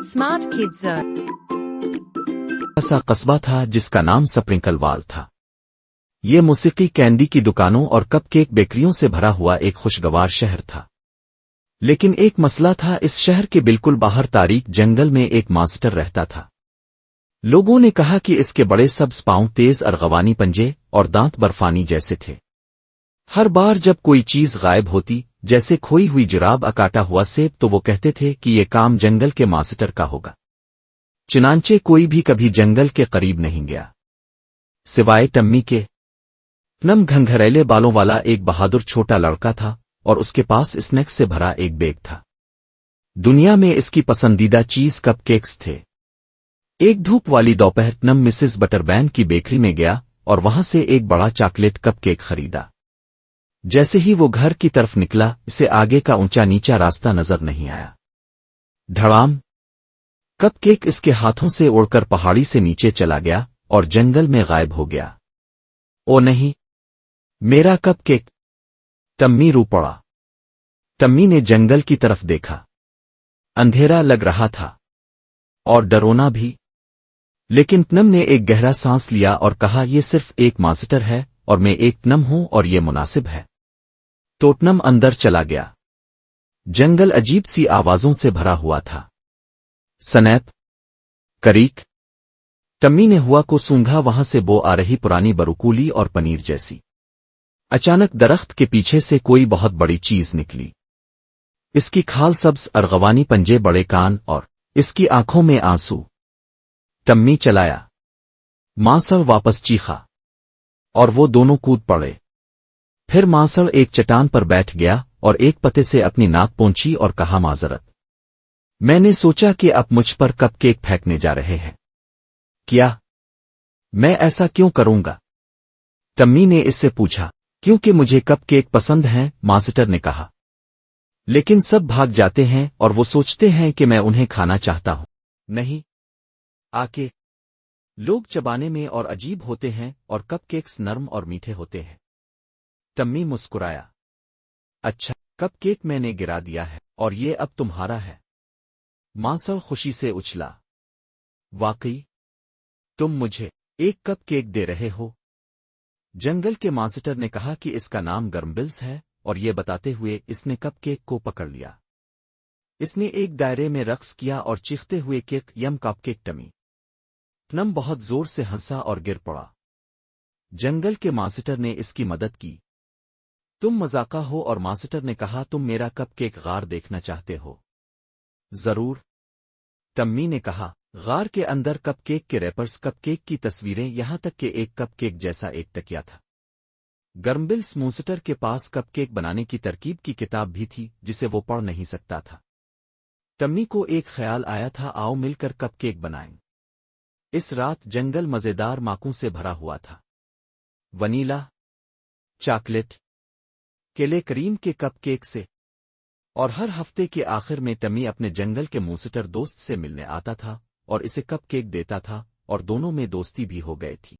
Smart Kids Zone. ऐसा कस्बा था जिसका नाम स्प्रिंकलवाल था। ये मूसीकी, कैंडी की दुकानों और कपकेक बेकरियों से भरा हुआ एक खुशगवार शहर था। लेकिन एक मसला था, इस शहर के बिल्कुल बाहर तारीक जंगल में एक मास्टर रहता था। लोगों ने कहा कि इसके बड़े सब्ज पांव, तेज अरगवानी पंजे और दांत बर्फानी जैसे थे। हर बार जब कोई चीज गायब होती, जैसे खोई हुई जुराब, काटा हुआ सेब, तो वो कहते थे कि ये काम जंगल के मास्टर का होगा। चुनांचे कोई भी कभी जंगल के करीब नहीं गया, सिवाय टम्मी के। नम घंघरैले बालों वाला एक बहादुर छोटा लड़का था और उसके पास स्नैक्स से भरा एक बैग था। दुनिया में इसकी पसंदीदा चीज कपकेक्स थे। एक धूप वाली दोपहर नम मिसेस बटरबैन की बेकरी में गया और वहां से एक बड़ा चॉकलेट कपकेक खरीदा। जैसे ही वो घर की तरफ निकला, इसे आगे का ऊंचा नीचा रास्ता नजर नहीं आया। धड़ाम! कपकेक इसके हाथों से उड़कर पहाड़ी से नीचे चला गया और जंगल में गायब हो गया। ओ नहीं, मेरा कपकेक! टम्मी रो पड़ा। टम्मी ने जंगल की तरफ देखा। अंधेरा लग रहा था और डरोना भी। लेकिन टनम ने एक गहरा सांस लिया और कहा, यह सिर्फ एक मास्टर है और मैं एक टनम हूं और ये मुनासिब है। तो टनम अंदर चला गया। जंगल अजीब सी आवाजों से भरा हुआ था। स्नैप, करीक। टम्मी ने हुआ को सूंघा, वहां से बो आ रही पुरानी बरुकूली और पनीर जैसी। अचानक दरख्त के पीछे से कोई बहुत बड़ी चीज निकली। इसकी खाल सब्ज, अरगवानी पंजे, बड़े कान और इसकी आंखों में आंसू। टम्मी चलाया। मांसड़ वापस चीखा और वो दोनों कूद पड़े। फिर मांसड़ एक चट्टान पर बैठ गया और एक पते से अपनी नाक पोंछी और कहा, माजरत, मैंने सोचा कि अब मुझ पर कपकेक फेंकने जा रहे हैं। क्या? मैं ऐसा क्यों करूंगा? टम्मी ने इससे पूछा। क्योंकि मुझे कपकेक पसंद हैं, मास्टर ने कहा। लेकिन सब भाग जाते हैं और वो सोचते हैं कि मैं उन्हें खाना चाहता हूं। नहीं, आके लोग चबाने में और अजीब होते हैं और कपकेक्स नरम और मीठे होते हैं। टम्मी मुस्कुराया। अच्छा, कपकेक मैंने गिरा दिया है और ये अब तुम्हारा है। मांसड़ खुशी से उछला। वाकई? तुम मुझे एक कपकेक दे रहे हो? जंगल के मास्टर ने कहा कि इसका नाम गर्मबिल्स है, और ये बताते हुए इसने कपकेक को पकड़ लिया। इसने एक दायरे में रक्स किया और चीखते हुए, केक यम कपकेक टमी। टनम बहुत जोर से हंसा और गिर पड़ा। जंगल के मास्टर ने इसकी मदद की। तुम मजाका हो? और मास्टर ने कहा, तुम मेरा कपकेक गार देखना चाहते हो? जरूर, टम्मी ने कहा। गार के अंदर कपकेक के रैपर्स, कपकेक की तस्वीरें, यहां तक कि एक कपकेक जैसा एक तकिया था। गर्मबिल्स मास्टर के पास कपकेक बनाने की तरकीब की किताब भी थी, जिसे वो पढ़ नहीं सकता था। टम्मी को एक ख्याल आया था, आओ मिलकर कपकेक बनाएं। इस रात जंगल मजेदार माकू से भरा हुआ था। वनीला, चॉकलेट, केले, क्रीम के कपकेक से। और हर हफ्ते के आखिर में टम्मी अपने जंगल के मास्टर दोस्त से मिलने आता था और इसे कपकेक देता था, और दोनों में दोस्ती भी हो गई थी।